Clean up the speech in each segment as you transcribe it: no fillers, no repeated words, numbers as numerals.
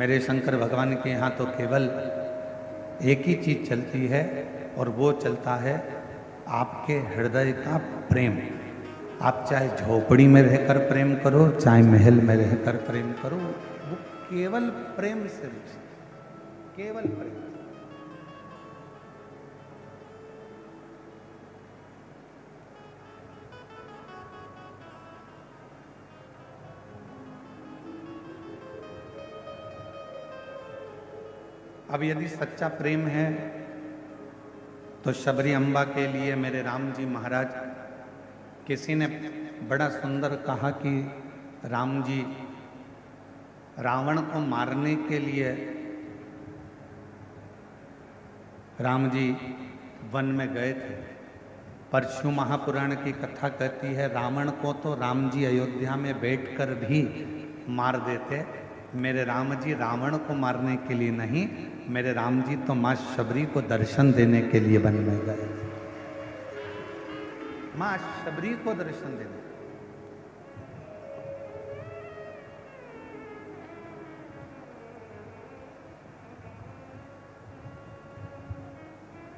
मेरे शंकर भगवान के यहाँ तो केवल एक ही चीज चलती है और वो चलता है आपके हृदय का प्रेम। आप चाहे झोपड़ी में रहकर प्रेम करो, चाहे महल में रहकर प्रेम करो, वो केवल प्रेम से रिश्ता, केवल प्रेम। अब यदि सच्चा प्रेम है तो शबरी अम्बा के लिए मेरे राम जी महाराज, किसी ने बड़ा सुंदर कहा कि राम जी रावण को मारने के लिए राम जी वन में गए थे। पर शिव महापुराण की कथा कहती है रावण को तो राम जी अयोध्या में बैठकर भी मार देते। मेरे राम जी रावण को मारने के लिए नहीं, मेरे राम जी तो माँ शबरी को दर्शन देने के लिए वन में गए। माँ शबरी को दर्शन देने।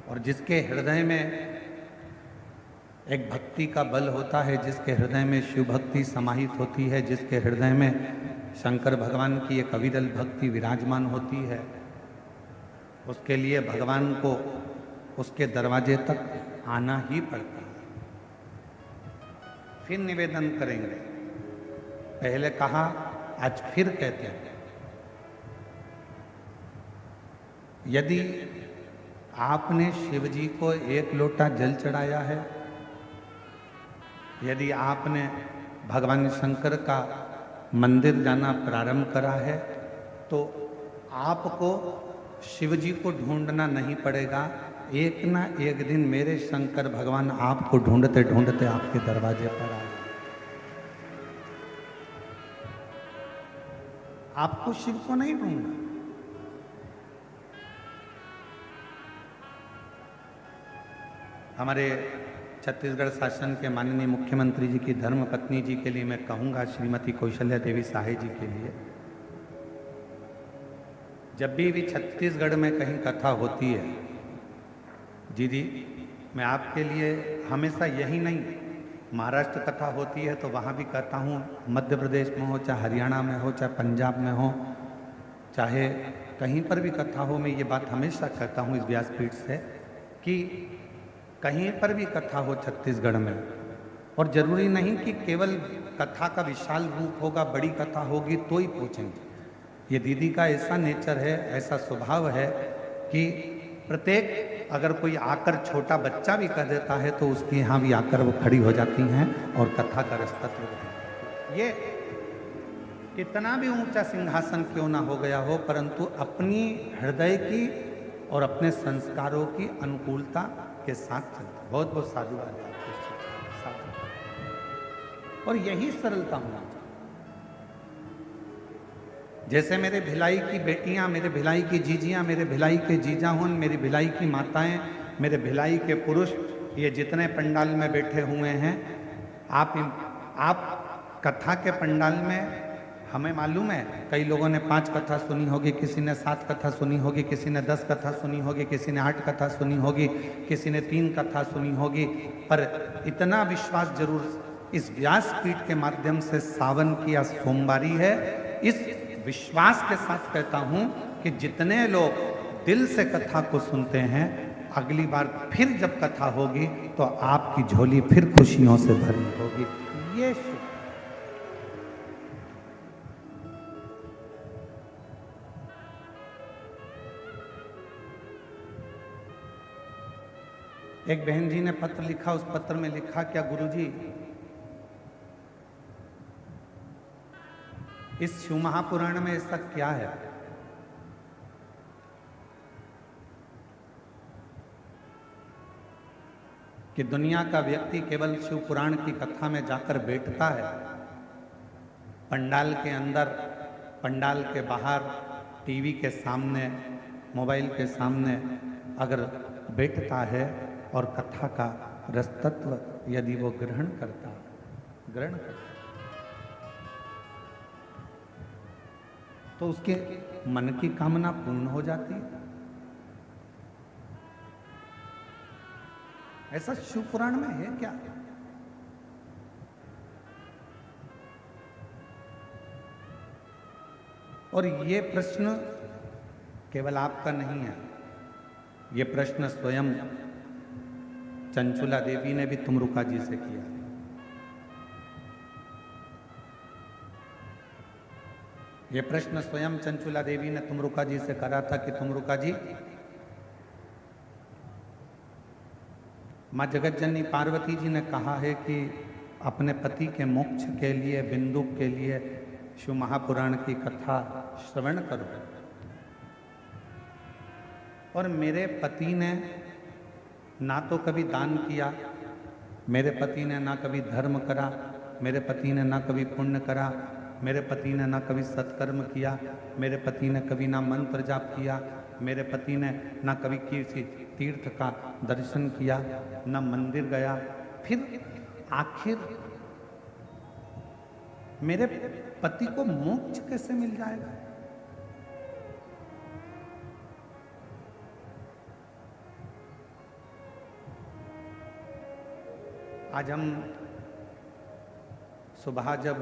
और जिसके हृदय में एक भक्ति का बल होता है, जिसके हृदय में शिव भक्ति समाहित होती है, जिसके हृदय में शंकर भगवान की एक अविरल भक्ति विराजमान होती है, उसके लिए भगवान को उसके दरवाजे तक आना ही पड़ता है। फिर निवेदन करेंगे, पहले कहा आज फिर कहते हैं, यदि आपने शिव जी को एक लोटा जल चढ़ाया है, यदि आपने भगवान शंकर का मंदिर जाना प्रारंभ करा है, तो आपको शिव जी को ढूंढना नहीं पड़ेगा। एक ना एक दिन मेरे शंकर भगवान आपको ढूंढते ढूंढते आपके दरवाजे पर आए। आपको शिव को नहीं ढूंढना। हमारे छत्तीसगढ़ शासन के माननीय मुख्यमंत्री जी की धर्म पत्नी जी के लिए मैं कहूंगा, श्रीमती कौशल्या देवी साहे जी के लिए, जब भी छत्तीसगढ़ में कहीं कथा होती है, दीदी मैं आपके लिए हमेशा यही नहीं, महाराष्ट्र कथा होती है तो वहाँ भी कहता हूँ, मध्य प्रदेश में हो, चाहे हरियाणा में हो, चाहे पंजाब में हो, चाहे कहीं पर भी कथा हो, मैं ये बात हमेशा कहता हूँ इस व्यासपीठ से कि कहीं पर भी कथा हो छत्तीसगढ़ में, और जरूरी नहीं कि केवल कथा का विशाल रूप होगा, बड़ी कथा होगी तो ही पहुँचेंगे। ये दीदी का ऐसा नेचर है, ऐसा स्वभाव है कि प्रत्येक अगर कोई आकर छोटा बच्चा भी कह देता है तो उसके यहाँ भी आकर वो खड़ी हो जाती हैं और कथा का रसतत्व। ये कितना भी ऊंचा सिंहासन क्यों ना हो गया हो, परंतु अपनी हृदय की और अपने संस्कारों की अनुकूलता के साथ चलता। बहुत बहुत साधुवाद है आपके साथ। और यही सरलता होना चाहिए। जैसे मेरे भिलाई की बेटियां, मेरे भिलाई की जीजियां, मेरे भिलाई के जीजा हों, मेरी भिलाई की माताएं, मेरे भिलाई के पुरुष, ये जितने पंडाल में बैठे हुए हैं, आप कथा के पंडाल में, हमें मालूम है कई लोगों ने 5 कथा सुनी होगी, किसी ने 7 कथा सुनी होगी, किसी ने 10 कथा सुनी होगी, किसी ने 8 कथा सुनी होगी, किसी ने 3 कथा सुनी होगी, पर इतना विश्वास जरूर इस व्यासपीठ के माध्यम से सावन की आज सोमवारी है, इस विश्वास के साथ कहता हूं कि जितने लोग दिल से कथा को सुनते हैं, अगली बार फिर जब कथा होगी तो आपकी झोली फिर खुशियों से भरी होगी। ये एक बहन जी ने पत्र लिखा, उस पत्र में लिखा, क्या गुरुजी इस शिव महापुराण में ऐसा क्या है कि दुनिया का व्यक्ति केवल शिव पुराण की कथा में जाकर बैठता है, पंडाल के अंदर, पंडाल के बाहर, टीवी के सामने, मोबाइल के सामने अगर बैठता है और कथा का रसतत्व यदि वो ग्रहण करता तो उसके मन की कामना पूर्ण हो जाती है। ऐसा शिव पुराण में है क्या? और ये प्रश्न केवल आपका नहीं है, ये प्रश्न स्वयं चंचुला देवी ने भी तुमरुका जी से किया। ये प्रश्न स्वयं चंचुला देवी ने तुमरुका जी से करा था कि तुमरुका जी, माँ जगतजननी पार्वती जी ने कहा है कि अपने पति के मोक्ष के लिए, बिंदु के लिए शिव महापुराण की कथा श्रवण करो। और मेरे पति ने ना तो कभी दान किया, मेरे पति ने ना कभी धर्म करा, मेरे पति ने ना कभी पुण्य करा, मेरे पति ने ना कभी सत्कर्म किया, मेरे पति ने कभी ना मंत्र जाप किया, मेरे पति ने ना कभी किसी तीर्थ का दर्शन किया, ना मंदिर गया। फिर आखिर मेरे पति को मोक्ष कैसे मिल जाएगा? आज हम सुबह जब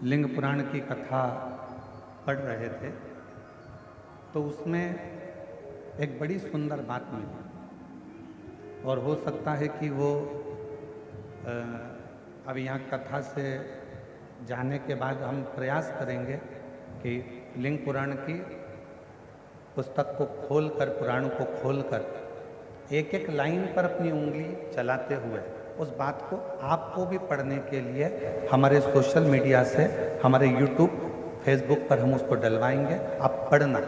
लिंग पुराण की कथा पढ़ रहे थे तो उसमें एक बड़ी सुंदर बात मिली, और हो सकता है कि वो अब यहाँ कथा से जाने के बाद हम प्रयास करेंगे कि लिंग पुराण की पुस्तक को खोलकर, पुराण को खोलकर एक एक लाइन पर अपनी उंगली चलाते हुए उस बात को आपको भी पढ़ने के लिए हमारे सोशल मीडिया से, हमारे यूट्यूब, फेसबुक पर हम उसको डलवाएंगे। आप पढ़ना,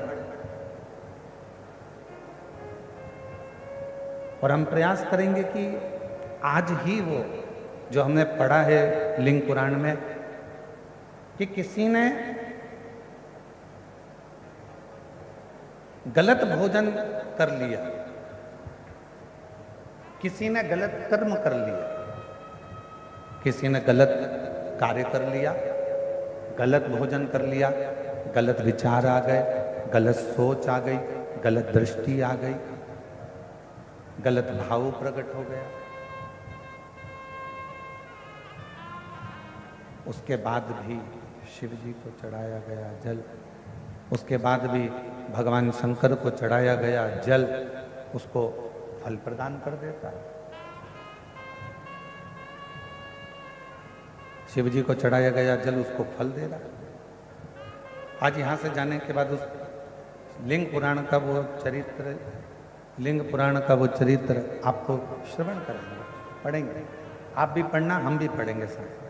और हम प्रयास करेंगे कि आज ही वो जो हमने पढ़ा है लिंग पुराण में कि किसी ने गलत भोजन कर लिया, किसी ने गलत कर्म कर लिया, किसी ने गलत कार्य कर लिया, गलत भोजन कर लिया, गलत विचार आ गए, गलत सोच आ गई, गलत दृष्टि आ गई, गलत भाव प्रकट हो गया। उसके बाद भी शिव जी को चढ़ाया गया जल, उसके बाद भी भगवान शंकर को चढ़ाया गया जल उसको फल प्रदान कर देता है। शिव जी को चढ़ाया गया जल उसको फल दे रहा है। आज यहाँ से जाने के बाद उस लिंग पुराण का वो चरित्र, लिंग पुराण का वो चरित्र आपको श्रवण करेंगे, पढ़ेंगे। आप भी पढ़ना, हम भी पढ़ेंगे साथ,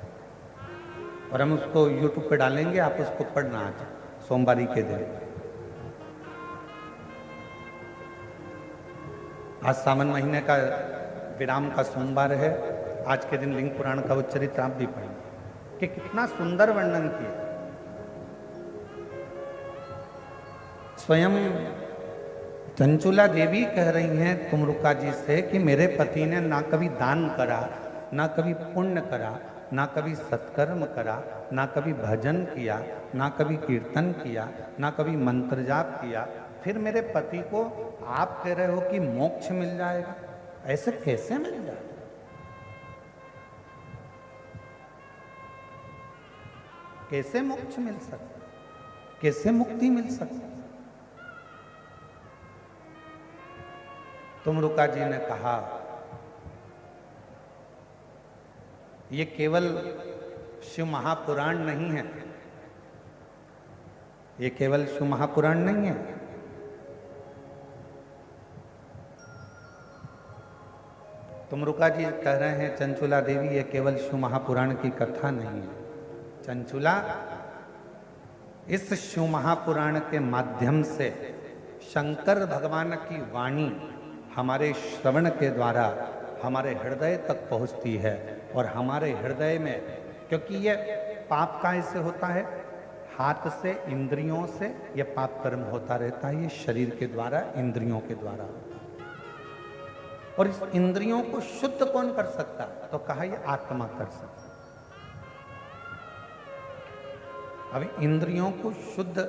और हम उसको यूट्यूब पे डालेंगे। आप उसको पढ़ना आज सोमवारी के दिन। आज सावन महीने का विराम का सोमवार है। आज के दिन लिंग पुराण का वो चरित्र आप भी पढ़ेंगे कि कितना सुंदर वर्णन किया। स्वयं चंचुला देवी कह रही हैं तुमरुका जी से कि मेरे पति ने ना कभी दान करा, ना कभी पुण्य करा, ना कभी सत्कर्म करा, ना कभी भजन किया, ना कभी कीर्तन किया, ना कभी मंत्र जाप किया, फिर मेरे पति को आप कह रहे हो कि मोक्ष मिल जाएगा। ऐसे कैसे मिल जाएगा? कैसे मोक्ष मिल सकता? कैसे मुक्ति मिल सकती? तुमरुका जी ने कहा ये केवल शिव महापुराण नहीं है, ये केवल शिव महापुराण नहीं है, तुमरुका जी कह रहे हैं चंचुला देवी ये केवल शिव महापुराण की कथा नहीं है। चंचुला, इस शिव महापुराण के माध्यम से शंकर भगवान की वाणी हमारे श्रवण के द्वारा हमारे हृदय तक पहुंचती है, और हमारे हृदय में, क्योंकि ये पाप काय से होता है, हाथ से, इंद्रियों से ये पाप कर्म होता रहता है। ये शरीर के द्वारा, इंद्रियों के द्वारा होता है। और इस इंद्रियों को शुद्ध कौन कर सकता? तो कहा ये आत्मा कर सकता। अब इंद्रियों को शुद्ध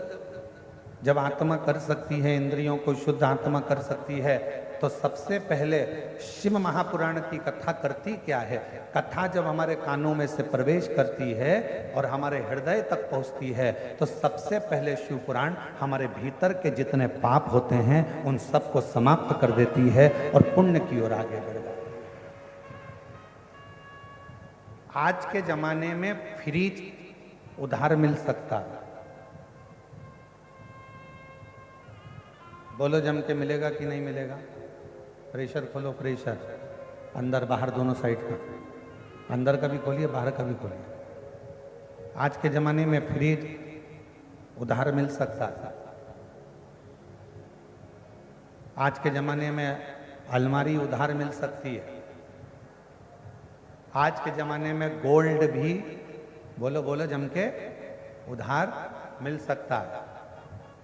जब आत्मा कर सकती है, इंद्रियों को शुद्ध आत्मा कर सकती है, तो सबसे पहले शिव महापुराण की कथा करती क्या है? कथा जब हमारे कानों में से प्रवेश करती है और हमारे हृदय तक पहुंचती है, तो सबसे पहले शिव पुराण हमारे भीतर के जितने पाप होते हैं उन सबको समाप्त कर देती है और पुण्य की ओर आगे बढ़ जाती है। आज के जमाने में फ्रिज उधार मिल सकता है, बोलो जम के मिलेगा कि नहीं मिलेगा? प्रेशर खोलो, प्रेशर अंदर बाहर दोनों साइड का, अंदर का भी खोलिए बाहर का भी खोलिए। आज के ज़माने में फ्रिज उधार मिल सकता है। आज के ज़माने में अलमारी उधार मिल सकती है। आज के ज़माने में गोल्ड भी, बोलो बोलो जम के, उधार मिल सकता है।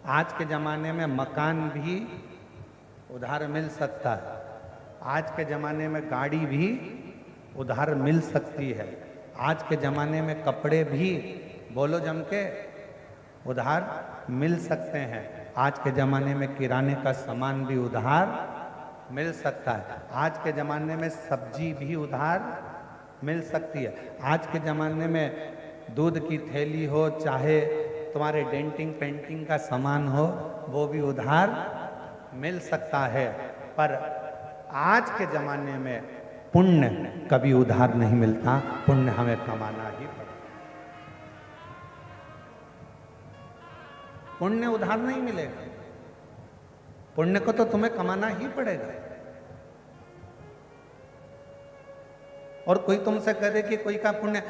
आज के ज़माने में मकान भी उधार मिल सकता है। आज के ज़माने में गाड़ी भी उधार मिल सकती है। आज के ज़माने में कपड़े भी, बोलो जम के, उधार मिल सकते हैं। आज के ज़माने में किराने का सामान भी उधार मिल सकता है। आज के ज़माने में सब्जी भी उधार मिल सकती है। आज के ज़माने में दूध की थैली हो, चाहे तुम्हारे डेंटिंग पेंटिंग का सामान हो, वो भी उधार मिल सकता है। पर आज के ज़माने में पुण्य कभी उधार नहीं मिलता, पुण्य हमें कमाना ही पड़ेगा। पुण्य उधार नहीं मिलेगा, पुण्य को तो तुम्हें कमाना ही पड़ेगा। और कोई तुमसे कह दे कि कोई का पुण्य,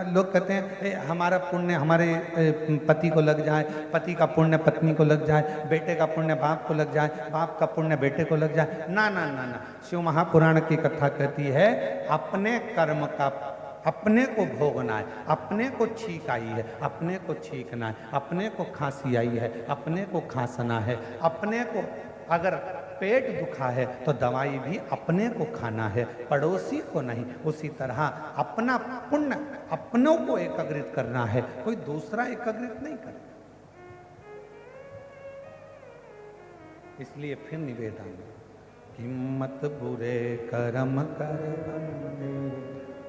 लोग कहते हैं हमारा पुण्य हमारे पति को लग जाए, पति का पुण्य पत्नी को लग जाए, बेटे का पुण्य बाप को लग जाए, बाप का पुण्य बेटे को लग जाए। ना ना ना ना, शिव महापुराण की कथा कहती है अपने कर्म का अपने को भोगना है, अपने को छींक आई है अपने को छींकना है, अपने को खांसी आई है अपने को खांसना है, अपने को अगर पेट दुखा है तो दवाई भी अपने को खाना है, पड़ोसी को नहीं। उसी तरह अपना पुण्य अपनों को एकत्रित करना है, कोई दूसरा एकत्रित नहीं करे। इसलिए फिर निवेदन, हिम्मत बुरे कर्म कर बंदे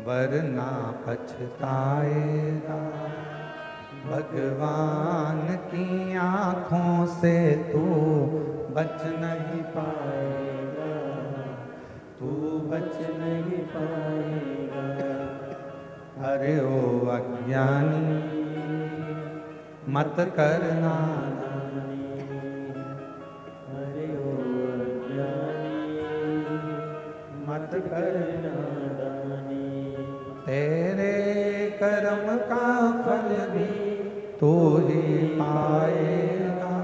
वरना पछताएगा, भगवान की आंखों से तू बच नहीं पाएगा, तू बच नहीं पाएगा। अरे ओ अज्ञानी मत करना, अरे ओ अज्ञानी मत करना, तेरे कर्म का फल भी तू ही पाएगा,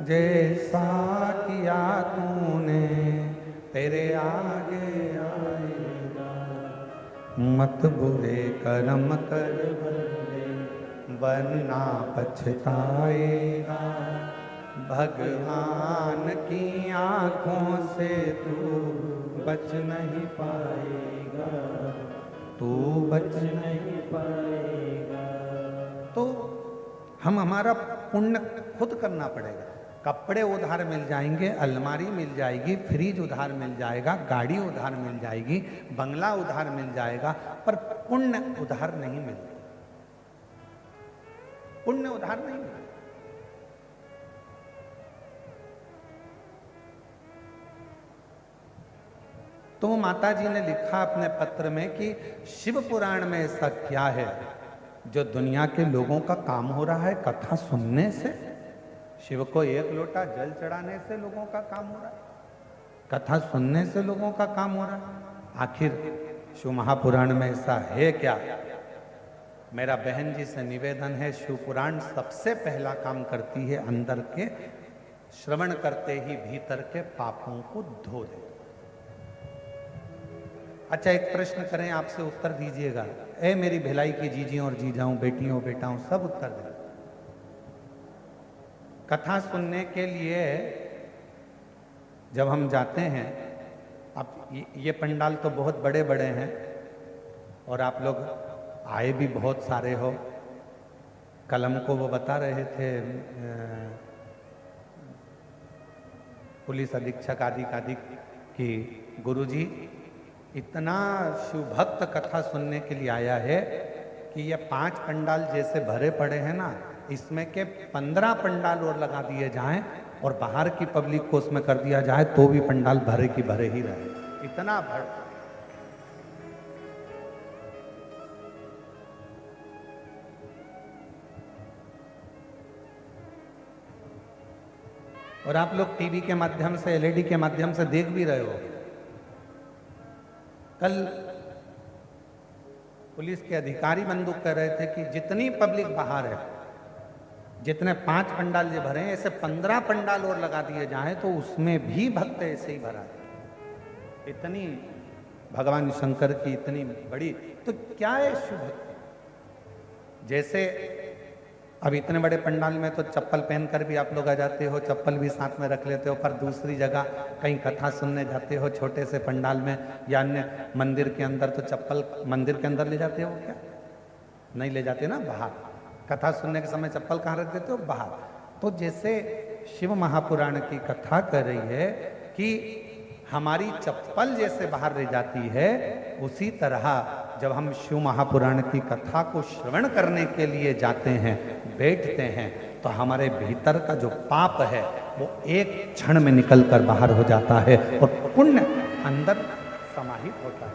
जैसा किया तूने तेरे आगे आएगा। मत बुरे कर्म कर बंदे वरना पछताएगा, भगवान की आंखों से तू बच नहीं पाएगा, तू बच नहीं पाएगा। तो हम हमारा पुण्य खुद करना पड़ेगा। कपड़े उधार मिल जाएंगे, अलमारी मिल जाएगी, फ्रिज उधार मिल जाएगा, गाड़ी उधार मिल जाएगी, बंगला उधार मिल जाएगा, पर पुण्य उधार नहीं मिलता, पुण्य उधार नहीं मिलता। तो माता जी ने लिखा अपने पत्र में कि शिव पुराण में ऐसा क्या है जो दुनिया के लोगों का काम हो रहा है कथा सुनने से? शिव को एक लोटा जल चढ़ाने से लोगों का काम हो रहा है, कथा सुनने से लोगों का काम हो रहा है। आखिर शिव महापुराण में ऐसा है क्या? मेरा बहन जी से निवेदन है, शिव पुराण सबसे पहला काम करती है अंदर के, श्रवण करते ही भीतर के पापों को धो दे। अच्छा, एक प्रश्न करें, आपसे उत्तर दीजिएगा। ए मेरी भिलाई की जीजियों और जीजाओं, बेटियों बेटाओं, सब उत्तर दें। कथा सुनने के लिए जब हम जाते हैं, अब ये पंडाल तो बहुत बड़े बड़े हैं और आप लोग आए भी बहुत सारे हो। कल हमको वो बता रहे थे पुलिस अधीक्षक आदि कि गुरुजी इतना शिवभक्त कथा सुनने के लिए आया है कि ये 5 पंडाल जैसे भरे पड़े हैं ना, इसमें के 15 पंडाल और लगा दिए जाएं और बाहर की पब्लिक को उसमें कर दिया जाए तो भी पंडाल भरे की भरे ही रहे, इतना भर। और आप लोग टीवी के माध्यम से, एलईडी के माध्यम से देख भी रहे हो। कल पुलिस के अधिकारी बंदूक कह रहे थे कि जितनी पब्लिक बाहर है, जितने 5 पंडाल जो भरे हैं, ऐसे 15 पंडाल और लगा दिए जाएं तो उसमें भी भक्त ऐसे ही भरा है। इतनी भगवान शंकर की इतनी बड़ी, तो क्या है शिव भक्ति। जैसे अब इतने बड़े पंडाल में तो चप्पल पहनकर भी आप लोग आ जाते हो, चप्पल भी साथ में रख लेते हो, पर दूसरी जगह कहीं कथा सुनने जाते हो छोटे से पंडाल में या अन्य मंदिर के अंदर, तो चप्पल मंदिर के अंदर ले जाते हो क्या? नहीं ले जाते ना, बाहर। कथा सुनने के समय चप्पल कहाँ रख देते हो? बाहर। तो जैसे शिव महापुराण की कथा कर रही है कि हमारी चप्पल जैसे बाहर रह जाती है, उसी तरह जब हम शिव महापुराण की कथा को श्रवण करने के लिए जाते हैं, बैठते हैं, तो हमारे भीतर का जो पाप है वो एक क्षण में निकलकर बाहर हो जाता है और पुण्य अंदर समाहित होता है।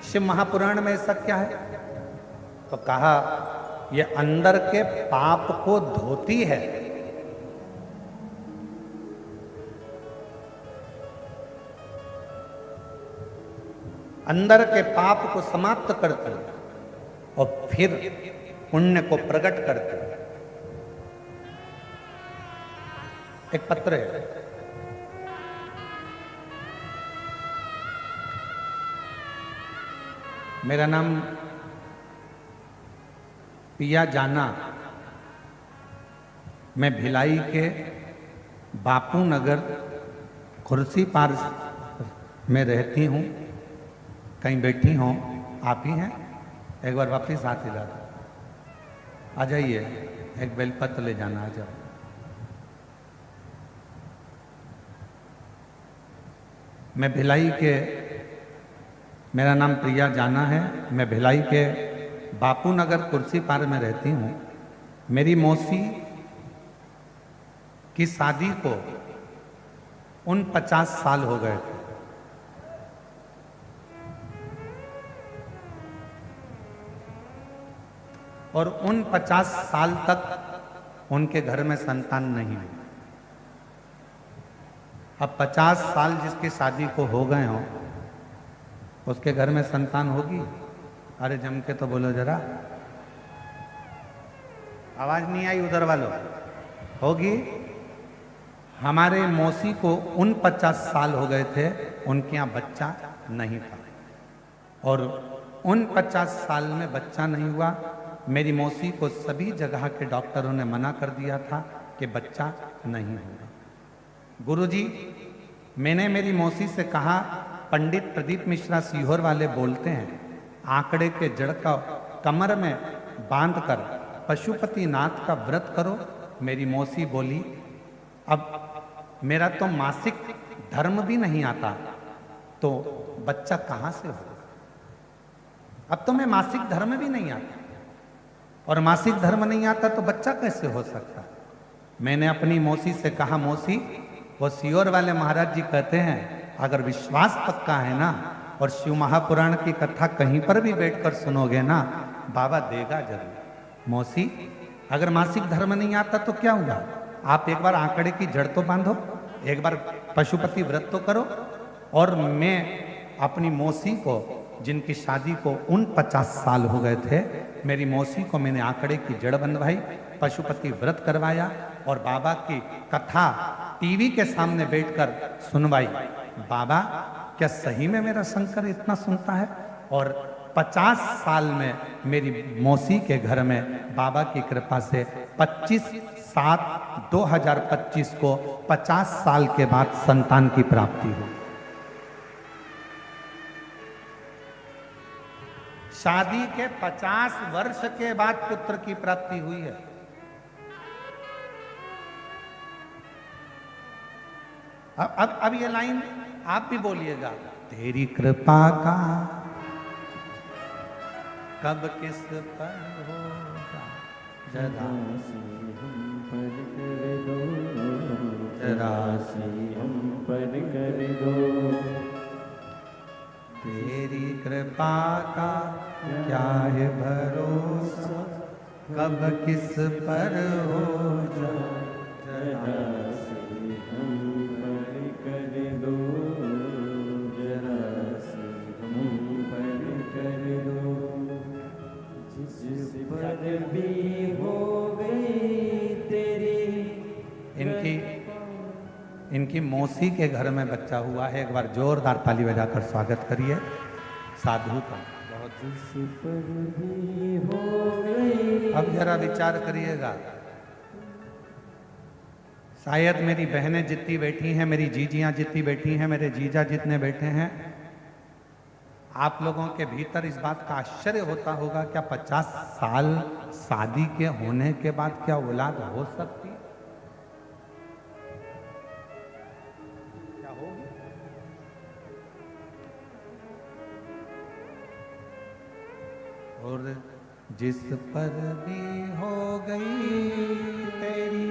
शिव महापुराण में ऐसा क्या है? तो कहा ये अंदर के पाप को धोती है। अंदर के पाप को समाप्त करती और फिर पुण्य को प्रकट करती। एक पत्र है, मेरा नाम पिया जाना, मैं भिलाई के बापू नगर खुर्सी पार में रहती हूँ। कहीं बैठी हो, आप ही हैं? एक बार वापिस हाथ हिला दो। आ जाइए, एक बेलपत्र ले जाना, आ जाओ। मैं भिलाई के, मेरा नाम प्रिया जाना है, मैं भिलाई के बापू नगर कुर्सी पार में रहती हूँ। मेरी मौसी की शादी को 49 साल हो गए थे और 49 साल तक उनके घर में संतान नहीं हुई। अब 50 साल जिसकी शादी को हो गए हों, उसके घर में संतान होगी? अरे जम के तो बोलो जरा, आवाज नहीं आई उधर वालों। होगी? हमारे मौसी को 49 साल हो गए थे, उनके यहाँ बच्चा नहीं था और 49 साल में बच्चा नहीं हुआ। मेरी मौसी को सभी जगह के डॉक्टरों ने मना कर दिया था कि बच्चा नहीं होगा। गुरुजी, मैंने मेरी मौसी से कहा, पंडित प्रदीप मिश्रा सीहोर वाले बोलते हैं, आंकड़े के जड़ का कमर में बांधकर पशुपति नाथ का व्रत करो। मेरी मौसी बोली, अब मेरा तो मासिक धर्म भी नहीं आता, तो बच्चा कहाँ से होगा? अब तो मैं मासिक धर्म भी नहीं आता, और मासिक धर्म नहीं आता तो बच्चा कैसे हो सकता? मैंने अपनी मौसी से कहा, मौसी, वो सीहोर वाले महाराज जी कहते हैं, अगर विश्वास पक्का है ना और शिव महापुराण की कथा कहीं पर भी बैठकर सुनोगे ना, बाबा देगा जरूर। मौसी, अगर मासिक धर्म नहीं आता तो क्या हुआ? आप एक बार आंकड़े की जड़ तो बांधो, एक बार पशुपति व्रत तो करो। और मैं अपनी मौसी को, जिनकी शादी को 49 साल हो गए थे, मेरी मौसी को मैंने आंकड़े की जड़ बंधवाई, पशुपति व्रत करवाया और बाबा की कथा टीवी के सामने बैठकर सुनवाई। बाबा, क्या सही में मेरा शंकर इतना सुनता है? और 50 साल में मेरी मौसी के घर में बाबा की कृपा से 25/7/2025 को 50 साल के बाद संतान की प्राप्ति हुई। शादी के 50 वर्ष के बाद पुत्र की प्राप्ति हुई है। अब ये लाइन आप भी बोलिएगा, तेरी कृपा का कब किस पर होगा, जरा जरा से हम पर कर दो, तेरी कृपा का क्या है भरोसा, कब किस पर हो जाए, जरा से हम पर कर दो, जरा से हम पर कर दो, जिस पर भी हो गई तेरी। इनकी मौसी के घर में बच्चा हुआ है। एक बार जोरदार ताली बजाकर स्वागत करिए साधु का। जिस पर भी हो गई। अब जरा विचार करिएगा, शायद मेरी बहनें जितनी बैठी हैं, मेरी जीजियां जितनी बैठी हैं, मेरे जीजा जितने बैठे हैं, आप लोगों के भीतर इस बात का आश्चर्य होता होगा, क्या 50 साल शादी के होने के बाद क्या औलाद हो सकती है? क्या होगी? और जिस पर भी हो गई तेरी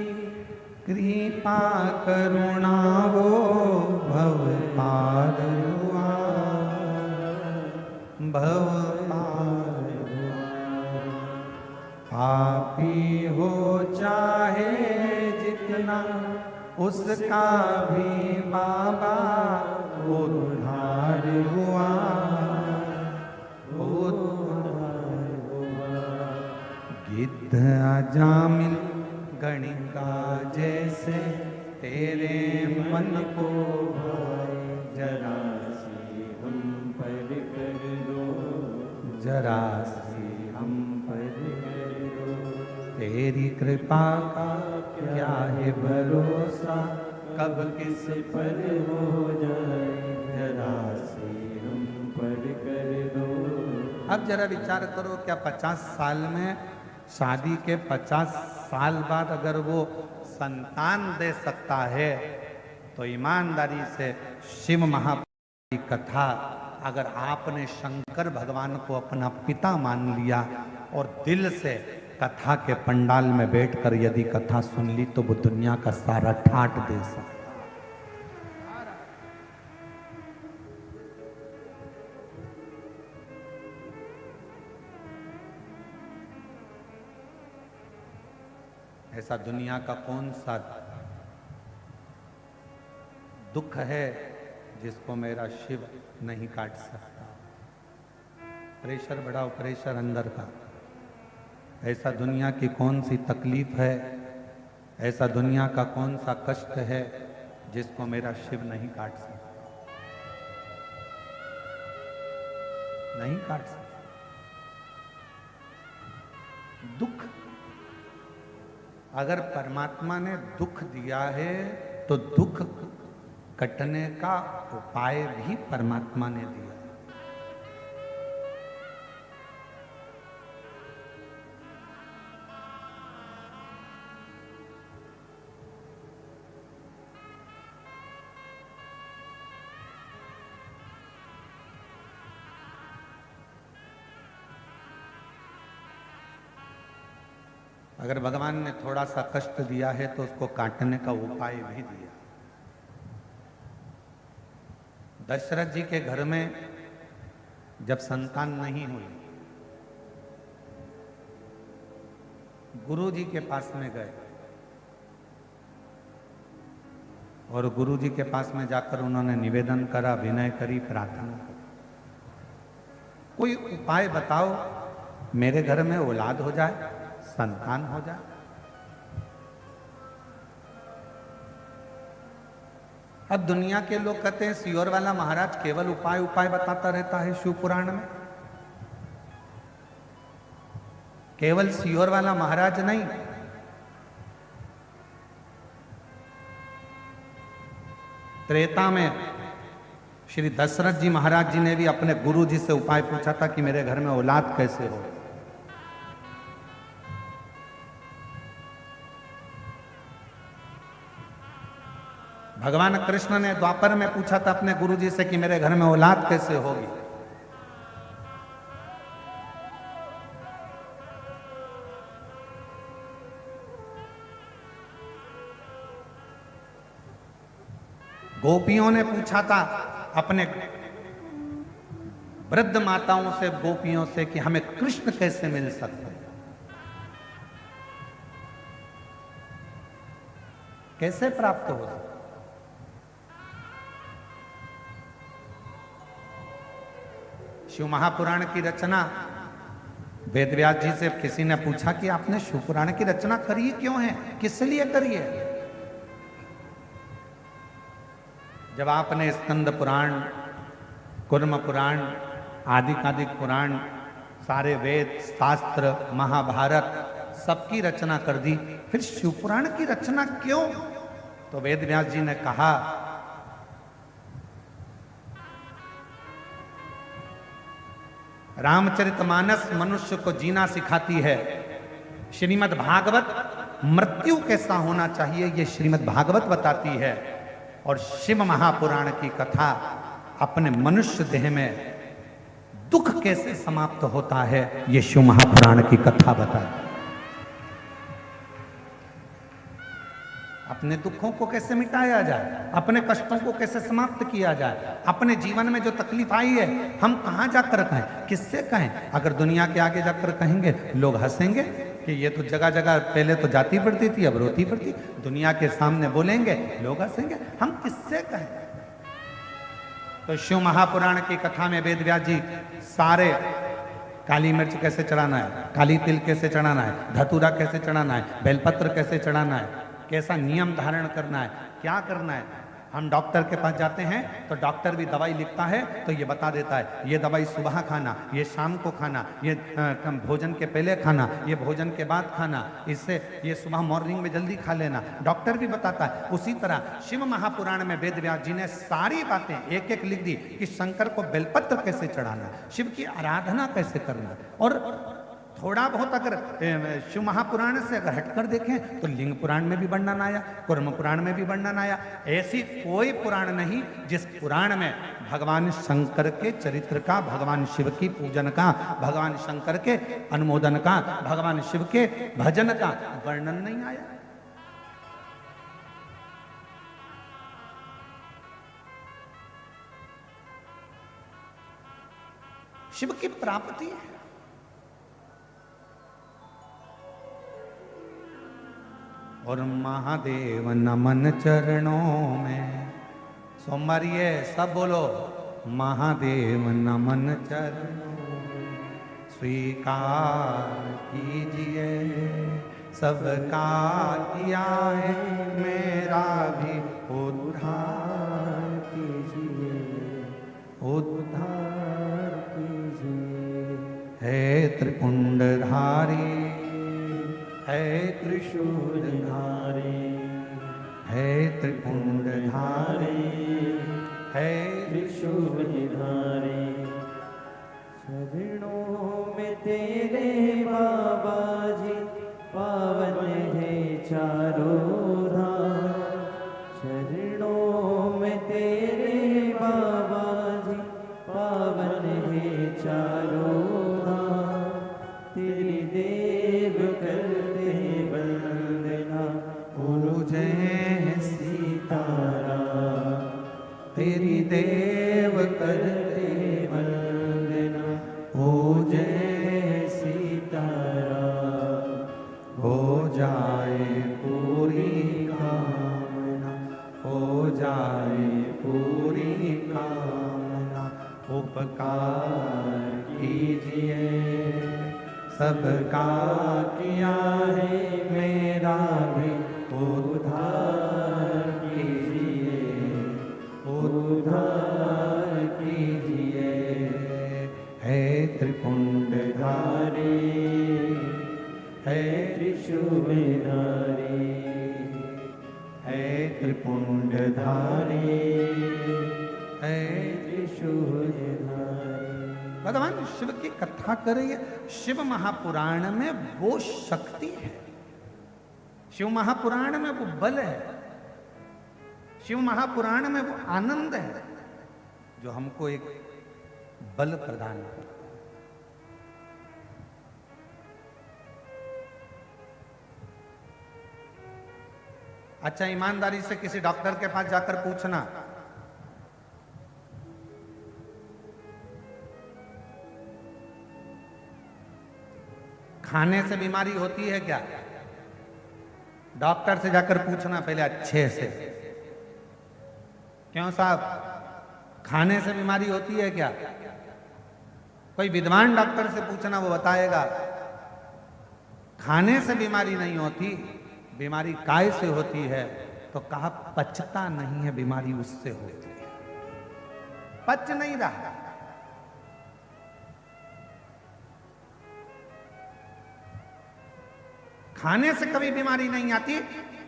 कृपा करुणा, वो भव पार हुआ, भव पार हुआ। पापी हो चाहे जितना, उसका भी बाबा उद्धार हुआ, उद्धार हुआ। गिद्ध अजामिल गणिका जैसे तेरे मन को भाए, जरा से हम पर कर दो, जरा से हम पर कर दो, तेरी कृपा का क्या है भरोसा, कब किस पर हो जाए, जरा से हम पर कर दो। अब जरा विचार करो, क्या 50 साल में, शादी के 50 साल बाद अगर वो संतान दे सकता है, तो ईमानदारी से शिव महापुरुष की कथा, अगर आपने शंकर भगवान को अपना पिता मान लिया और दिल से कथा के पंडाल में बैठकर यदि कथा सुन ली, तो वो दुनिया का सारा ठाट दे सकता। ऐसा दुनिया का कौन सा दुख है जिसको मेरा शिव नहीं काट सकता? प्रेशर बढ़ाओ, प्रेशर अंदर का। ऐसा दुनिया की कौन सी तकलीफ है, ऐसा दुनिया का कौन सा कष्ट है जिसको मेरा शिव नहीं काट सकता? नहीं काट सकता। दुख, अगर परमात्मा ने दुख दिया है तो दुख कटने का उपाय भी परमात्मा ने दिया। अगर भगवान ने थोड़ा सा कष्ट दिया है तो उसको काटने का उपाय भी दिया। दशरथ जी के घर में जब संतान नहीं हुई, गुरु जी के पास में गए और गुरु जी के पास में जाकर उन्होंने निवेदन करा, विनय करी, प्रार्थना करी, कोई उपाय बताओ, मेरे घर में औलाद हो जाए, संतान हो जाए। अब दुनिया के लोग कहते हैं सियोर वाला महाराज केवल उपाय उपाय बताता रहता है शिव पुराण में। केवल सियोर वाला महाराज नहीं, त्रेता में श्री दशरथ जी महाराज जी ने भी अपने गुरु जी से उपाय पूछा था कि मेरे घर में औलाद कैसे हो। भगवान कृष्ण ने द्वापर में पूछा था अपने गुरु जी से कि मेरे घर में औलाद कैसे होगी। गोपियों ने पूछा था अपने वृद्ध माताओं से, गोपियों से कि हमें कृष्ण कैसे मिल सकते हैं, कैसे प्राप्त हो सकते। शिव महापुराण की रचना वेदव्यास जी से किसी ने पूछा कि आपने शिव पुराण की रचना करी क्यों है, किस लिए करी है। जब आपने स्कंद पुराण, कुर्म पुराण, आदिकादिक पुराण, सारे वेद शास्त्र, महाभारत सबकी रचना कर दी, फिर शिव पुराण की रचना क्यों। तो वेदव्यास जी ने कहा रामचरितमानस मनुष्य को जीना सिखाती है, श्रीमद् भागवत मृत्यु कैसा होना चाहिए ये श्रीमद् भागवत बताती है, और शिव महापुराण की कथा अपने मनुष्य देह में दुख कैसे समाप्त होता है ये शिव महापुराण की कथा बताती है। अपने दुखों को कैसे मिटाया जाए, अपने कष्टों को कैसे समाप्त किया जाए, अपने जीवन में जो तकलीफ आई है हम कहां जाकर कहें, किससे कहें। अगर दुनिया के आगे जाकर कहेंगे लोग हंसेंगे कि ये तो जगह जगह पहले तो जाती पड़ती थी अब रोती पड़ती। दुनिया के सामने बोलेंगे लोग हंसेंगे, हम किससे कहें। तो शिव महापुराण की कथा में वेदव्यास जी सारे काली मिर्च कैसे चढ़ाना है, काली तिल कैसे चढ़ाना है, धतूरा कैसे चढ़ाना है, बेलपत्र कैसे चढ़ाना है, कैसा नियम धारण करना है, क्या करना है। हम डॉक्टर के पास जाते हैं तो डॉक्टर भी दवाई लिखता है तो ये बता देता है ये दवाई सुबह खाना, ये शाम को खाना, ये भोजन के पहले खाना, ये भोजन के बाद खाना, इससे ये सुबह मॉर्निंग में जल्दी खा लेना, डॉक्टर भी बताता है। उसी तरह शिव महापुराण में वेदव्यास जी ने सारी बातें एक एक लिख दी कि शंकर को बेलपत्र कैसे चढ़ाना, शिव की आराधना कैसे करना। और थोड़ा बहुत अगर शिव महापुराण से अगर हटकर देखें तो लिंग पुराण में भी वर्णन आया, कुर्म पुराण में भी वर्णन आया। ऐसी कोई पुराण नहीं जिस पुराण में भगवान शंकर के चरित्र का, भगवान शिव की पूजन का, भगवान शंकर के अनुमोदन का, भगवान शिव के भजन का वर्णन नहीं आया। शिव की प्राप्ति है। और महादेव नमन चरणों में, सोमवार ये सब बोलो, महादेव नमन चरणों में स्वीकार कीजिए, सबका किया है मेरा भी उद्धार कीजिए, उद्धार कीजिए। है त्रिपुंडधारी, है त्रिशूलधारी, है त्रिपुंडधारी, है त्रिशूलधारी। चरणों में तेरे बाबा जी पावन है चारों धाम, चरणों में तेरे बाबा जी पावन है चारों धाम। तेरी देव करते वंदना बोलो जय सीताराम, तेरी देव करते वंदना हो जय सीताराम। हो जाए पूरी कामना, हो जाए पूरी कामना, उपकार कीजिए, सबका किया है मेरा भी उद्धार कीजिए, उद्धार कीजिए। है त्रिपुंडधारी, है त्रिशूलधारी, है त्रिपुंडधारी, है शुभ निधारी। भगवान शिव की कथा करिए। शिव महापुराण में वो शक्ति है, शिव महापुराण में वो बल है, शिव महापुराण में वो आनंद है जो हमको एक बल प्रदान करता है। अच्छा, ईमानदारी से किसी डॉक्टर के पास जाकर पूछना, खाने से बीमारी होती है क्या? डॉक्टर से जाकर पूछना पहले अच्छे से, क्यों साहब खाने से बीमारी होती है क्या? कोई विद्वान डॉक्टर से पूछना, वो बताएगा खाने से बीमारी नहीं होती, बीमारी काय से होती है। तो कहा पचता नहीं है, बीमारी उससे होती है, पच नहीं रहा। खाने से कभी बीमारी नहीं आती,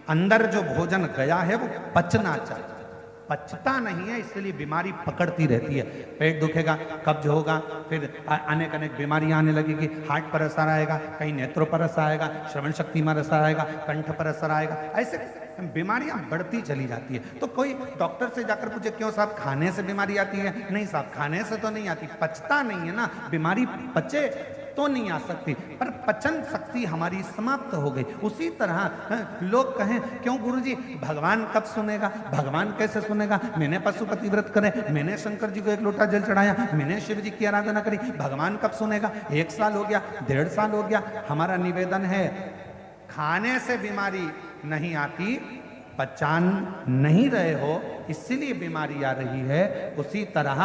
अंदर जो भोजन गया है वो पचना चाहिए, पचता नहीं है, इसलिए बीमारी पकड़ती रहती है। पेट दुखेगा, कब्ज होगा, फिर अनेक अनेक बीमारियां आने लगेगी। हार्ट पर असर आएगा, कहीं नेत्रों पर असर आएगा, श्रवण शक्ति में असर आएगा, कंठ पर असर आएगा, ऐसे बीमारियां बढ़ती चली जाती है। तो कोई डॉक्टर से जाकर पूछे क्यों साहब खाने से बीमारी आती है? नहीं साहब खाने से तो नहीं आती, पचता नहीं है ना, बीमारी पचे तो नहीं आ सकती, पर पचन शक्ति हमारी समाप्त हो गई। उसी तरह लोग कहें क्यों गुरुजी भगवान कब सुनेगा, भगवान कैसे सुनेगा? मैंने पशुपति व्रत करे, मैंने शंकर जी को 1 लोटा जल चढ़ाया, मैंने शिव जी की आराधना करी, भगवान कब सुनेगा? 1 साल हो गया, 1.5 साल हो गया। हमारा निवेदन है, खाने से बीमारी नहीं आती, पचान नहीं रहे हो इसीलिए बीमारी आ रही है। उसी तरह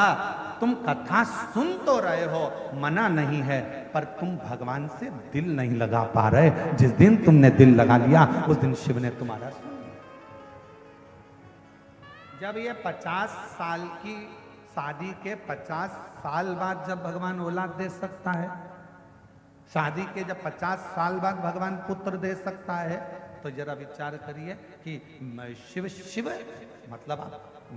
तुम कथा सुन तो रहे हो, मना नहीं है, पर तुम भगवान से दिल नहीं लगा पा रहे। जिस दिन तुमने दिल लगा लिया उस दिन शिव ने तुम्हारा सुन लिया। जब ये 50 साल की शादी के 50 साल बाद जब भगवान औलाद दे सकता है, शादी के जब 50 साल बाद भगवान पुत्र दे सकता है, तो जरा विचार करिए कि शिव शिव मतलब आप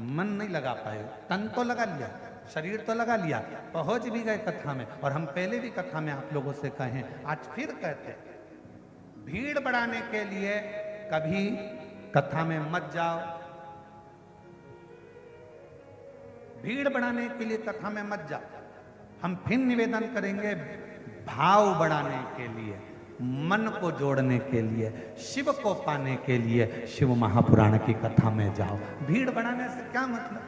मन नहीं लगा पाए, तन तो लगा लिया, शरीर तो लगा लिया, पहुंच भी गए कथा में। और हम पहले भी कथा में आप लोगों से कहें, आज फिर कहते हैं, भीड़ बढ़ाने के लिए कभी कथा में मत जाओ, भीड़ बढ़ाने के लिए कथा में मत जाओ। हम फिर निवेदन करेंगे, भाव बढ़ाने के लिए, मन को जोड़ने के लिए, शिव को पाने के लिए शिव महापुराण की कथा में जाओ। भीड़ बढ़ाने से क्या मतलब?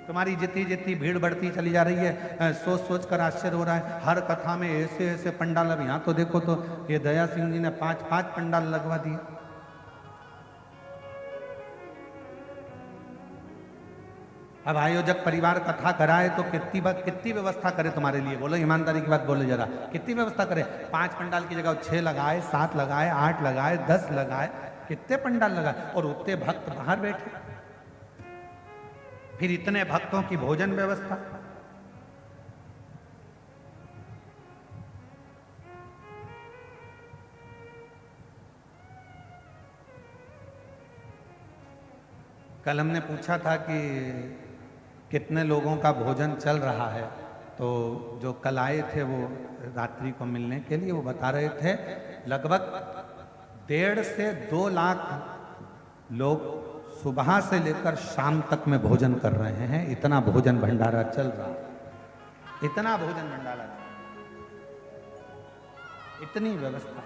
तुम्हारी जितनी जितनी भीड़ बढ़ती चली जा रही है, सोच सोच कर आश्चर्य हो रहा है। हर कथा में ऐसे ऐसे पंडाल, अब यहाँ तो देखो तो ये दया सिंह जी ने 5-5 पंडाल लगवा दिए। अब आयोजक परिवार कथा कराए तो कितनी व्यवस्था करे तुम्हारे लिए? बोलो ईमानदारी की बात बोलो जरा, कितनी व्यवस्था करे? 5 पंडाल की जगह 6 लगाए, 7 लगाए, 8 लगाए, 10 लगाए, कितने पंडाल लगाए, और उतने भक्त बाहर बैठे, फिर इतने भक्तों की भोजन व्यवस्था। कल हमने पूछा था कि कितने लोगों का भोजन चल रहा है, तो जो कल आए थे वो रात्रि को मिलने के लिए, वो बता रहे थे लगभग 1.5 से 2 लाख लोग सुबह से लेकर शाम तक में भोजन कर रहे हैं। इतना भोजन भंडारा चल रहा है, इतना भोजन भंडारा, इतनी व्यवस्था।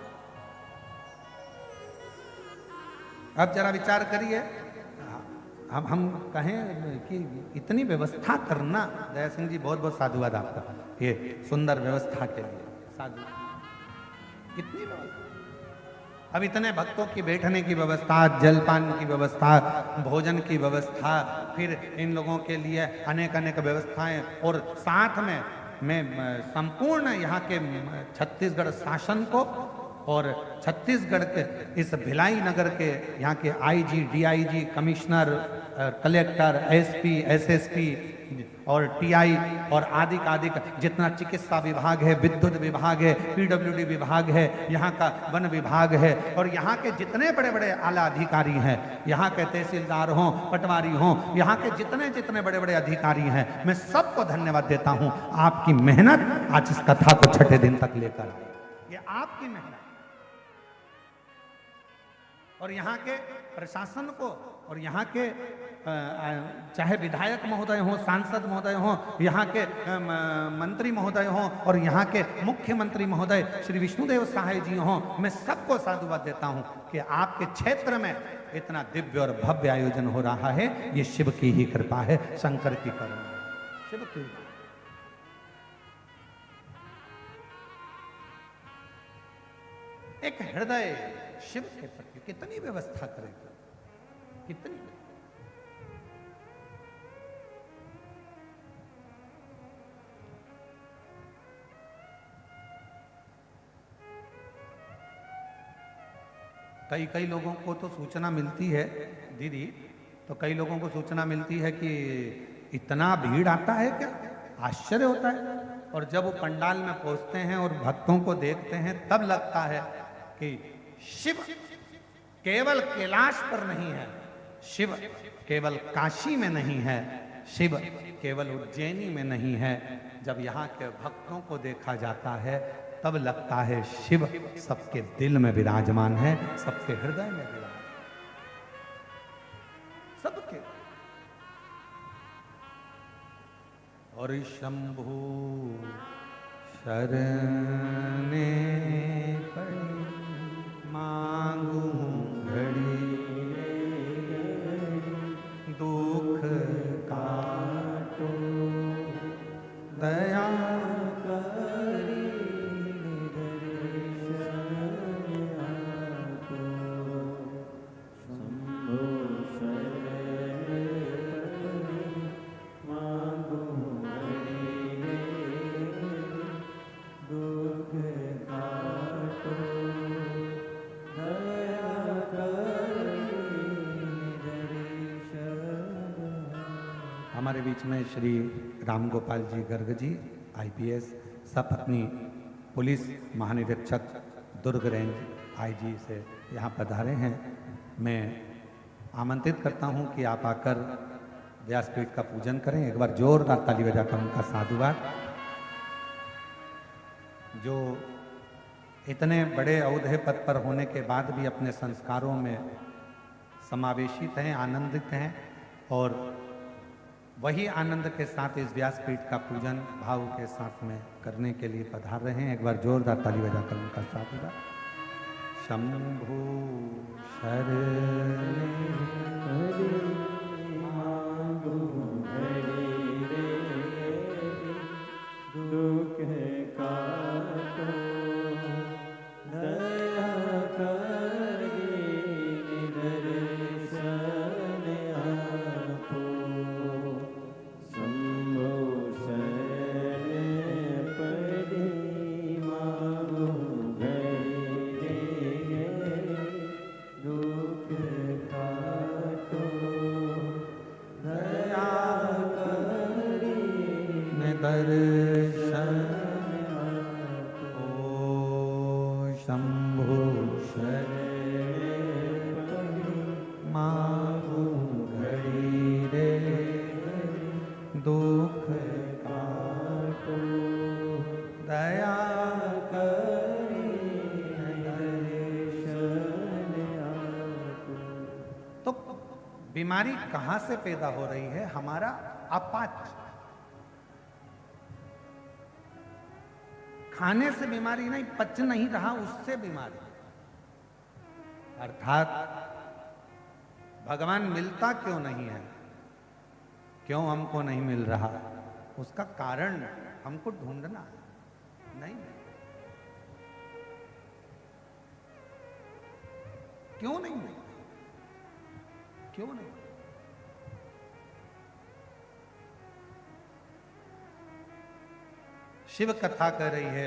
अब जरा विचार करिए, हम कहें कि इतनी व्यवस्था करना, दया सिंह जी बहुत बहुत साधुवाद आपका, ये सुंदर व्यवस्था के लिए साधु, कितनी व्यवस्था। अब इतने भक्तों की बैठने की व्यवस्था, जलपान की व्यवस्था, भोजन की व्यवस्था, फिर इन लोगों के लिए अनेक अनेक व्यवस्थाएं, और साथ में मैं संपूर्ण यहाँ के छत्तीसगढ़ शासन को और छत्तीसगढ़ के इस भिलाई नगर के यहाँ के IG, DIG, commissioner, collector, SP, SSP, और टीआई और आदि का जितना चिकित्सा विभाग है, विद्युत विभाग है, पीडब्ल्यूडी विभाग है, यहाँ का वन विभाग है, और यहाँ के जितने बड़े बड़े आला अधिकारी हैं, यहाँ के तहसीलदार हों, पटवारी हों, यहाँ के जितने जितने बड़े बड़े अधिकारी हैं, मैं सबको धन्यवाद देता हूँ। आपकी मेहनत आज इस कथा को छठे दिन तक लेकर आई, ये आपकी मेहनत। और यहाँ के प्रशासन को और यहाँ के चाहे विधायक महोदय हों, सांसद महोदय हों, यहाँ के मंत्री महोदय हों, और यहाँ के मुख्यमंत्री महोदय श्री विष्णुदेव सहाय जी हों, मैं सबको साधुवाद देता हूँ कि आपके क्षेत्र में इतना दिव्य और भव्य आयोजन हो रहा है। ये शिव की ही कृपा है, शंकर की करुणा है, शिव की। एक हृदय शिव के प्रति कितनी व्यवस्था करेगा, कितनी। कई लोगों को तो सूचना मिलती है दीदी, तो कई लोगों को सूचना मिलती है कि इतना भीड़ आता है क्या, आश्चर्य होता है। और जब वो पंडाल में पहुंचते हैं और भक्तों को देखते हैं, तब लगता है कि शिव केवल कैलाश पर नहीं है, शिव केवल काशी में नहीं है, शिव केवल उज्जैनी में नहीं है। जब यहाँ के भक्तों को देखा जाता है, तब लगता है शिव सबके दिल में विराजमान है, सबके हृदय में विराजमान, सबके। और शंभु शरणे पड़ी मांगू घड़ी, दुख काटो दया हमारे बीच में श्री राम गोपाल जी गर्ग जी आईपीएस सपत्नी पुलिस महानिरीक्षक दुर्ग रेंज आईजी से यहाँ पधारे हैं। मैं आमंत्रित करता हूँ कि आप आकर व्यासपीठ का पूजन करें। एक बार जोरदार ताली बजाकर उनका साधुवाद। जो इतने बड़े औहदे पद पर होने के बाद भी अपने संस्कारों में समावेशित हैं, आनंदित हैं, और वही आनंद के साथ इस व्यासपीठ का पूजन भाव के साथ में करने के लिए पधार रहे हैं। एक बार जोरदार ताली बजाकर उनका साधुवाद। शंभु शरणे मांगू घड़ी रे, दुख काटो दया करी दर्शन आपो। शंभु शरणे पड़ी मांगू घड़ी रे, दुख काटो दया करी दर्शन आपो। शंभु शरणे पड़ी मांगू घड़ी रे, दुख काटो दया करी दर्शन आपो। तो बीमारी कहाँ से पैदा हो रही है? हमारा अपाच खाने से बीमारी नहीं, पच नहीं रहा, उससे बीमारी। अर्थात भगवान मिलता क्यों नहीं है, क्यों हमको नहीं मिल रहा, उसका कारण हमको ढूंढना नहीं। क्यों नहीं मिल, क्यों नहीं? शिव कथा कह रही है,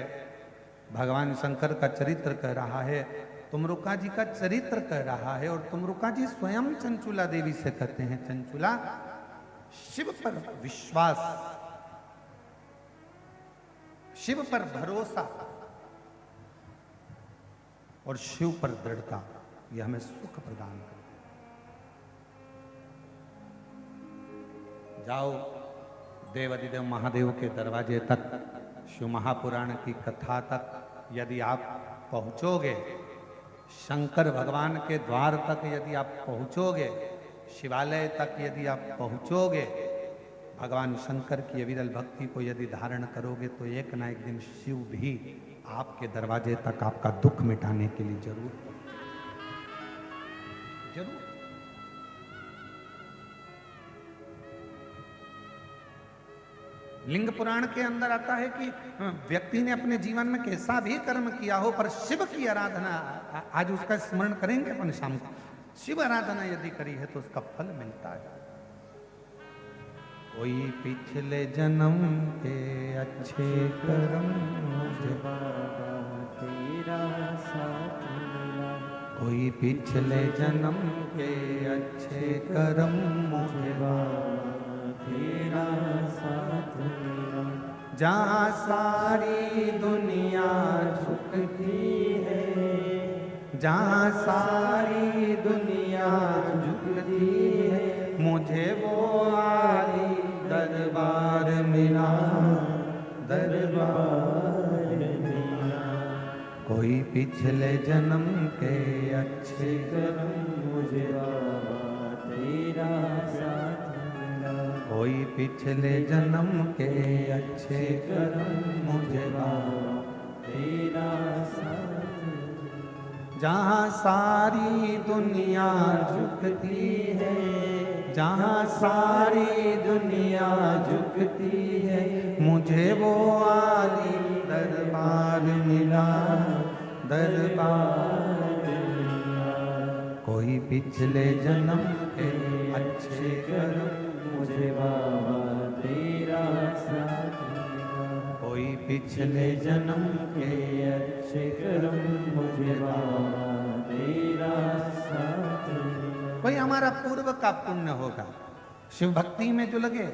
भगवान शंकर का चरित्र कह रहा है, तुमरुका जी का चरित्र कह रहा है। और तुमरुका जी स्वयं चंचुला देवी से कहते हैं, चंचुला शिव पर विश्वास, शिव पर भरोसा और शिव पर दृढ़ता, यह हमें सुख प्रदान करे। जाओ देवाधिदेव महादेव के दरवाजे तक, शिव महापुराण की कथा तक यदि आप पहुंचोगे, शंकर भगवान के द्वार तक यदि आप पहुंचोगे, शिवालय तक यदि आप पहुंचोगे, भगवान शंकर की अविरल भक्ति को यदि धारण करोगे, तो एक ना एक दिन शिव भी आपके दरवाजे तक आपका दुख मिटाने के लिए जरूर जरूर। लिंग पुराण के अंदर आता है कि व्यक्ति ने अपने जीवन में कैसा भी कर्म किया हो, पर शिव की आराधना, आज उसका स्मरण करेंगे अपन शाम को, शिव आराधना यदि करी है तो उसका फल मिलता है। कोई पिछले जन्म के अच्छे कर्म मुझे बाबा तेरा साथ मिला, कोई पिछले जन्म के अच्छे कर्म मुझे बाबा तेरा साथ मिला। जहाँ सारी दुनिया झुकती है, जहाँ सारी दुनिया झुकती है, मुझे वो आली दरबार मिला, दरबार मिला। कोई पिछले जन्म के अच्छे कर्म मुझे बाबा तेरा साथ मिला, कोई पिछले जन्म के अच्छे कर्म मुझे बाबा तेरा साथ मिला। जहाँ सारी दुनिया झुकती है, जहाँ सारी दुनिया झुकती है, मुझे वो आली दरबार मिला, दरबार मिला। कोई पिछले जन्म के अच्छे कर्म मुझे बाबा तेरा साथ मिला, कोई पिछले जन्म के अच्छे कर्म मुझे बाबा तेरा साथ मिला। कोई हमारा पूर्व का पुण्य होगा, शिव भक्ति में जो लगे,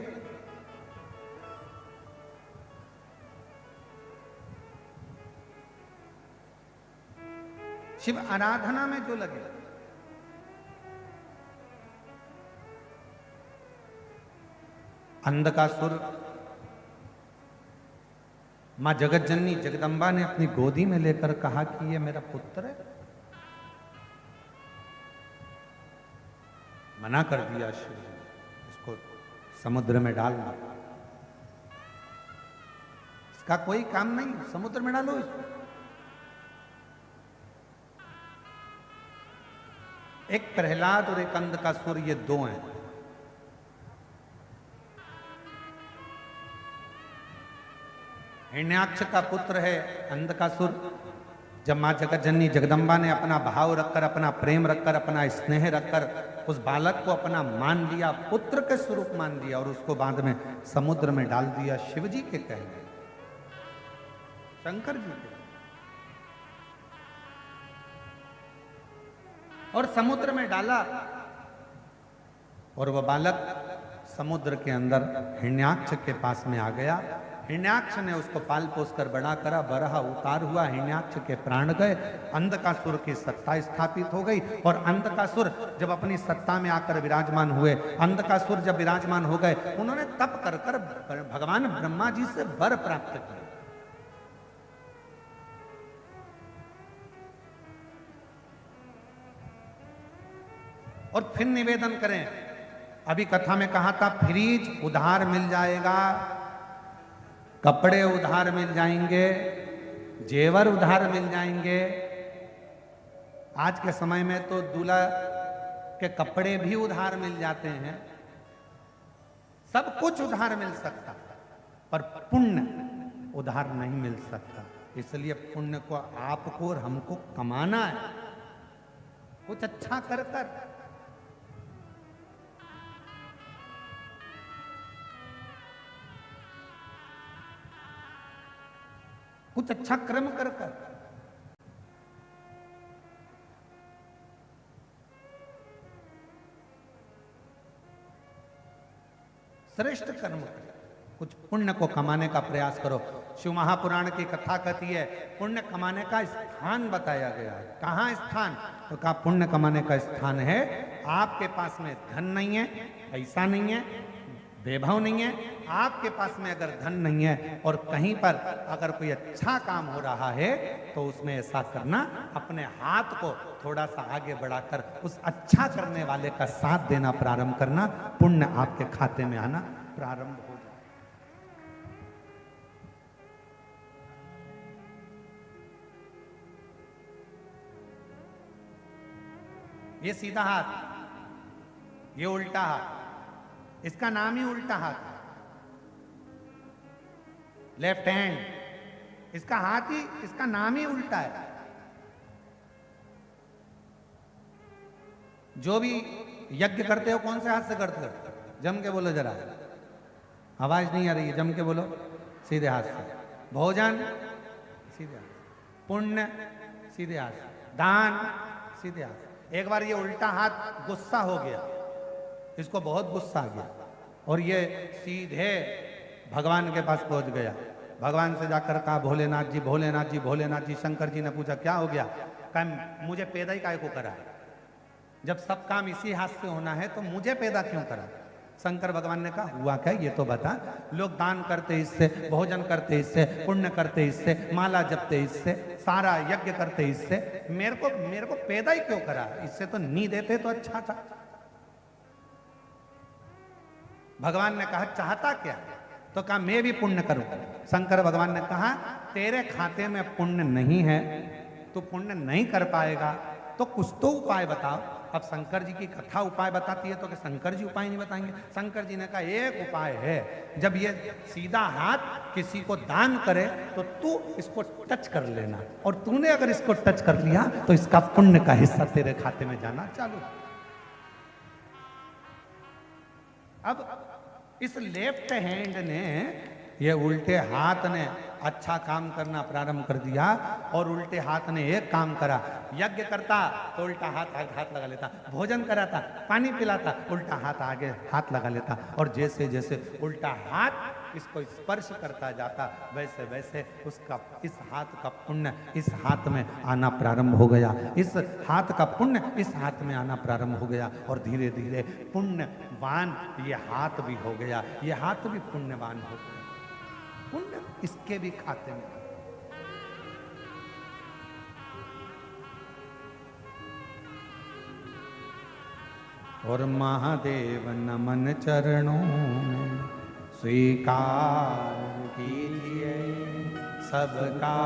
शिव आराधना में जो लगे, अंधकासुर मां जगत जननी जगदम्बा ने अपनी गोदी में लेकर कहा कि ये मेरा पुत्र है, मना कर दिया शिव जी, इसको समुद्र में डालना, इसका कोई काम नहीं, समुद्र में डालो इसको। एक प्रहलाद और एक अंधकासुर, ये दो हैं। हिरण्याक्ष का पुत्र है अंधकासुर। जब मां जगत जननी जगदम्बा ने अपना भाव रखकर, अपना प्रेम रखकर, अपना स्नेह रखकर उस बालक को अपना मान लिया, पुत्र के स्वरूप मान लिया और उसको बाद में समुद्र में डाल दिया, शिव जी के कहने, शंकर जी के, और समुद्र में डाला, और वह बालक समुद्र के अंदर हिरण्याक्ष के पास में आ गया। हिरण्याक्ष ने उसको पाल पोस कर बड़ा करा, बरहा उतार हुआ, हिरण्याक्ष के प्राण गए, अंधकासुर की सत्ता स्थापित हो गई। और अंधकासुर जब अपनी सत्ता में आकर विराजमान हुए, अंधकासुर जब विराजमान हो गए, उन्होंने तप कर कर भगवान ब्रह्मा जी से वर प्राप्त किया। और फिर निवेदन करें, अभी कथा में कहा था फ्रीज उधार मिल जाएगा, कपड़े उधार मिल जाएंगे, जेवर उधार मिल जाएंगे। आज के समय में तो दूल्हा के कपड़े भी उधार मिल जाते हैं, सब कुछ उधार मिल सकता, पर पुण्य उधार नहीं मिल सकता। इसलिए पुण्य को आपको और हमको कमाना है, कुछ अच्छा कर कर। कुछ अच्छा कर्म कर कर। श्रेष्ठ कर्म करो, कुछ पुण्य को कमाने का प्रयास करो। शिव महापुराण की कथा कहती है पुण्य कमाने का स्थान बताया गया है। कहाँ स्थान? तो कहा पुण्य कमाने का स्थान है आपके पास में धन नहीं है, पैसा नहीं है, वैभव नहीं है, आपके पास में अगर धन नहीं है और कहीं पर अगर कोई अच्छा काम हो रहा है तो उसमें ऐसा करना, अपने हाथ को थोड़ा सा आगे बढ़ाकर उस अच्छा करने वाले का साथ देना प्रारंभ करना, पुण्य आपके खाते में आना प्रारंभ हो जाए। ये सीधा हाथ, ये उल्टा हाथ, इसका नाम ही उल्टा हाथ है, लेफ्ट हैंड, इसका हाथ ही, इसका नाम ही उल्टा है। जो भी यज्ञ करते हो कौन से हाथ से करते हो? जम के बोलो जरा, आवाज नहीं आ रही है, जम के बोलो। सीधे हाथ से। भोजन सीधे हाथ, पुण्य सीधे हाथ, दान सीधे हाथ। एक बार ये उल्टा हाथ गुस्सा हो गया, इसको बहुत गुस्सा आ गया और ये सीधे भगवान के पास पहुंच गया। भगवान से जाकर कहा भोलेनाथ जी, भोलेनाथ जी, भोलेनाथ जी। शंकर जी ने पूछा क्या हो गया? कहा मुझे पैदा ही काहे को करा है? जब सब काम इसी हाथ से होना है तो मुझे पैदा क्यों करा? शंकर भगवान ने कहा हुआ क्या ये तो बता। लोग दान करते इससे, भोजन करते इससे, पुण्य करते इससे, माला जपते इससे, सारा यज्ञ करते इससे, मेरे को पैदा ही क्यों करा? इससे तो नहीं देते तो अच्छा था। भगवान ने कहा चाहता क्या? तो कहा मैं भी पुण्य करूं। शंकर भगवान ने कहा तेरे खाते में पुण्य नहीं है, तू पुण्य नहीं कर पाएगा, तो कुछ तो उपाय बताओ। अब शंकर जी की कथा उपाय बताती है तो कि शंकर जी उपाय नहीं बताएंगे? शंकर जी ने कहा एक उपाय है, जब ये सीधा हाथ किसी को दान करे तो तू इसको टच कर लेना, और तूने अगर इसको टच कर लिया तो इसका पुण्य का हिस्सा तेरे खाते में जाना चालू। अब इस लेफ्ट हैंड ने, ये उल्टे हाथ ने अच्छा काम करना प्रारंभ कर दिया और उल्टे हाथ ने एक काम करा। यज्ञ करता तो उल्टा हाथ लगा लेता, भोजन कराता, पानी पिलाता, उल्टा हाथ आगे हाथ लगा लेता, और जैसे जैसे उल्टा हाथ इसको स्पर्श करता जाता वैसे वैसे उसका इस हाथ का पुण्य इस हाथ में आना प्रारंभ हो गया, इस हाथ का पुण्य इस हाथ में आना प्रारंभ हो गया, और धीरे धीरे पुण्यवान ये हाथ भी हो गया, ये हाथ भी पुण्यवान हो गया, पुण्य इसके भी खाते में। और महादेव नमन चरणों में स्वीकार कीजिए, सबका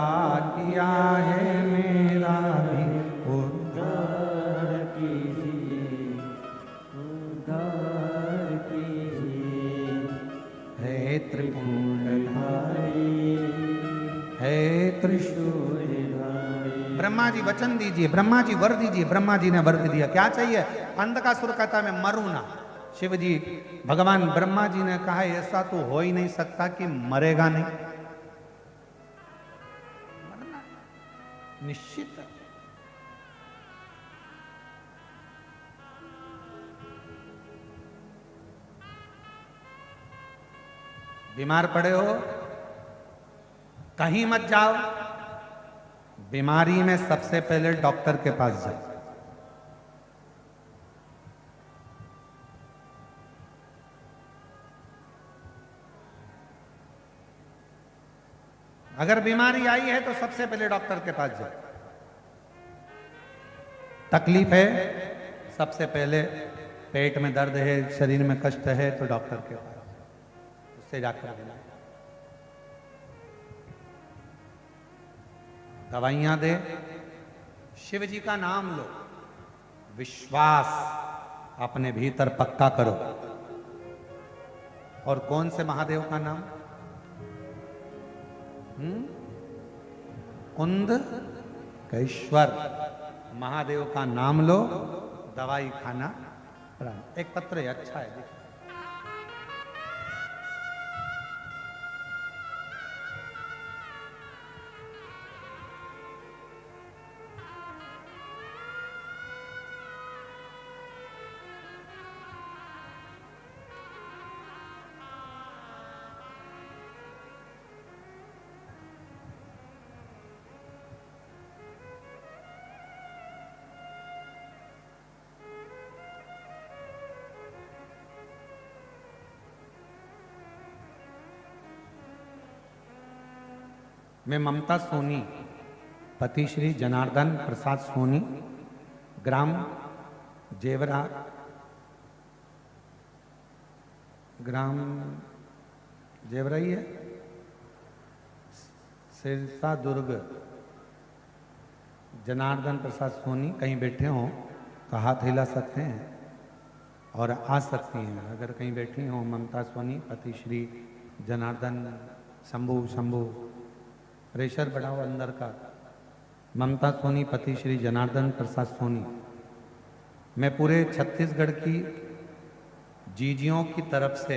किया है मेरा भी उद्धार कीजिए, उद्धार कीजिए। है त्रिपुंडधारी, है त्रिशूलधारी। ब्रह्मा जी वचन दीजिए, ब्रह्मा जी वर दीजिए। ब्रह्मा जी ने वर दिया, क्या चाहिए? अंधकासुर कहता मैं मरूं ना। शिव जी, भगवान ब्रह्मा जी ने कहा ऐसा तो हो ही नहीं सकता कि मरेगा नहीं, मरना निश्चित है। बीमार पड़े हो कहीं मत जाओ, बीमारी में सबसे पहले डॉक्टर के पास जाओ। अगर बीमारी आई है तो सबसे पहले डॉक्टर के पास जाओ। तकलीफ है, सबसे पहले पेट में दर्द है, शरीर में कष्ट है तो डॉक्टर के पास, उससे जाकर मिला। दवाइयां दे, शिव जी का नाम लो, विश्वास अपने भीतर पक्का करो। और कौन से महादेव का नाम? कुंद केश्वर महादेव का नाम लो, दवाई खाना प्रारंभ। एक पत्र है, अच्छा है, देखो। मैं ममता सोनी, पति श्री जनार्दन प्रसाद सोनी, ग्राम जेवरा, ग्राम जेवरा ही है, सिरसा दुर्ग, जनार्दन प्रसाद सोनी। कहीं बैठे हों तो हाथ हिला सकते हैं और आ सकती हैं। अगर कहीं बैठी हों ममता सोनी, पति श्री जनार्दन, शंभू प्रेशर बढ़ाओ अंदर का। ममता सोनी, पति श्री जनार्दन प्रसाद सोनी। मैं पूरे छत्तीसगढ़ की जीजियों की तरफ से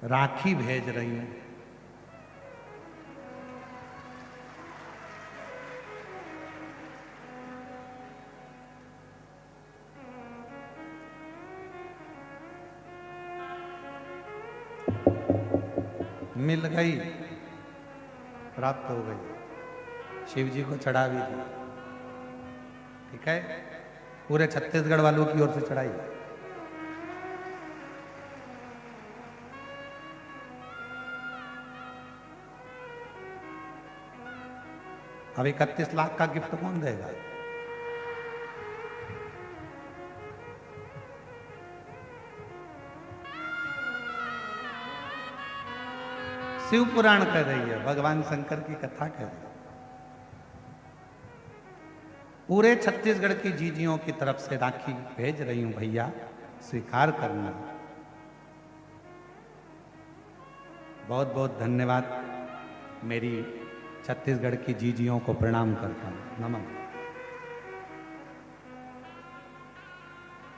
राखी भेज रही हूँ। मिल गई, प्राप्त हो गई, शिव जी को चढ़ा भी दी। ठीक है, पूरे छत्तीसगढ़ वालों की ओर से चढ़ाई। अब 31 लाख का गिफ्ट कौन देगा? शिव पुराण कह रही है, भगवान शंकर की कथा कह रही है। पूरे छत्तीसगढ़ की जीजियों की तरफ से राखी भेज रही हूं भैया, स्वीकार करना। बहुत बहुत धन्यवाद। मेरी छत्तीसगढ़ की जीजियों को प्रणाम करता हूं, नमन।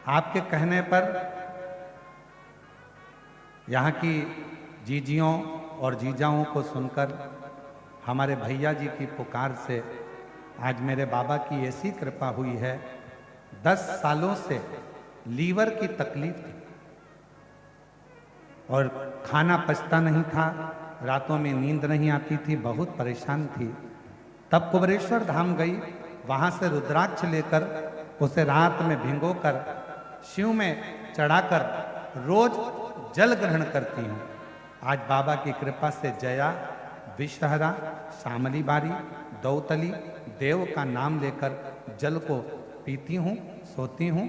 आपके कहने पर यहाँ की जीजियों और जीजाओं को सुनकर, हमारे भैया जी की पुकार से आज मेरे बाबा की ऐसी कृपा हुई है। 10 सालों से लीवर की तकलीफ थी और खाना पचता नहीं था, रातों में नींद नहीं आती थी, बहुत परेशान थी। तब कुबेरेश्वर धाम गई, वहां से रुद्राक्ष लेकर उसे रात में भिगोकर शिव में चढ़ाकर रोज जल ग्रहण करती हूँ। आज बाबा की कृपा से जया, विषहरा, शामली बारी, दौतली, देव का नाम लेकर जल को पीती हूँ, सोती हूँ।